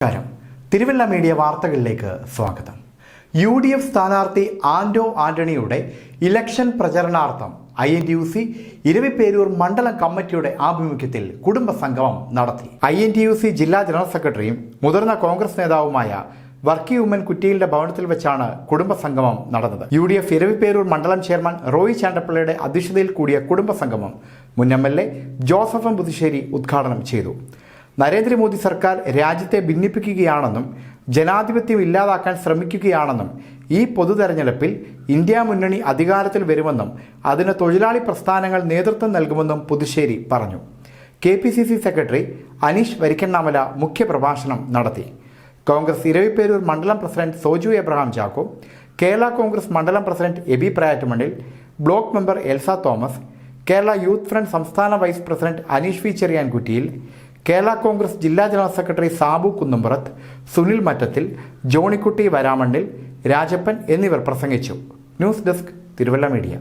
നമസ്കാരം. തിരുവല്ല മീഡിയ വാർത്തകളിലേക്ക് സ്വാഗതം. UDF സ്ഥാനാർത്ഥി ആന്റോ ആന്റണിയുടെ ഇലക്ഷൻ പ്രചരണാർത്ഥം INTUC ഇരവിപേരൂർ മണ്ഡലം കമ്മിറ്റിയുടെ ആഭിമുഖ്യത്തിൽ കുടുംബസംഗമം നടത്തി. INTUC ജില്ലാ ജനറൽ സെക്രട്ടറിയും മുതിർന്ന കോൺഗ്രസ് നേതാവുമായ വർക്കി ഉമ്മൻ കുറ്റിയിലിന്റെ ഭവനത്തിൽ വെച്ചാണ് കുടുംബസംഗമം നടന്നത്. UDF ഇരവിപേരൂർ മണ്ഡലം ചെയർമാൻ റോയി ചാണ്ടപ്പിള്ളയുടെ അധ്യക്ഷതയിൽ കൂടിയ കുടുംബസംഗമം മുൻ MLA ജോസഫ് പുതുശ്ശേരി ഉദ്ഘാടനം ചെയ്തു. നരേന്ദ്രമോദി സർക്കാർ രാജ്യത്തെ ഭിന്നിപ്പിക്കുകയാണെന്നും ജനാധിപത്യം ഇല്ലാതാക്കാൻ ശ്രമിക്കുകയാണെന്നും ഈ പൊതു തെരഞ്ഞെടുപ്പിൽ ഇന്ത്യ മുന്നണി അധികാരത്തിൽ വരുമെന്നും അതിന് തൊഴിലാളി പ്രസ്ഥാനങ്ങൾ നേതൃത്വം നൽകുമെന്നും പുതുശ്ശേരി പറഞ്ഞു. KPCC സെക്രട്ടറി അനീഷ് വരിക്കണ്ണാമല മുഖ്യപ്രഭാഷണം നടത്തി. കോൺഗ്രസ് ഇരവിപേരൂർ മണ്ഡലം പ്രസിഡന്റ് സോജു എബ്രഹാം ചാക്കോ, കേരള കോൺഗ്രസ് മണ്ഡലം president Aby Prayattumannil, block member Elsa Thomas, Kerala youth front സംസ്ഥാന vice president Aneesh V Cheriyankuttiyil, Kerala Congress ജില്ലാ ജനറൽ സെക്രട്ടറി സാബു കുന്നുംപുറത്ത്, സുനിൽ മറ്റത്തിൽ, ജോണിക്കുട്ടി വരാമണ്ണിൽ, രാജപ്പൻ എന്നിവർ പ്രസംഗിച്ചു. News desk Thiruvalla media.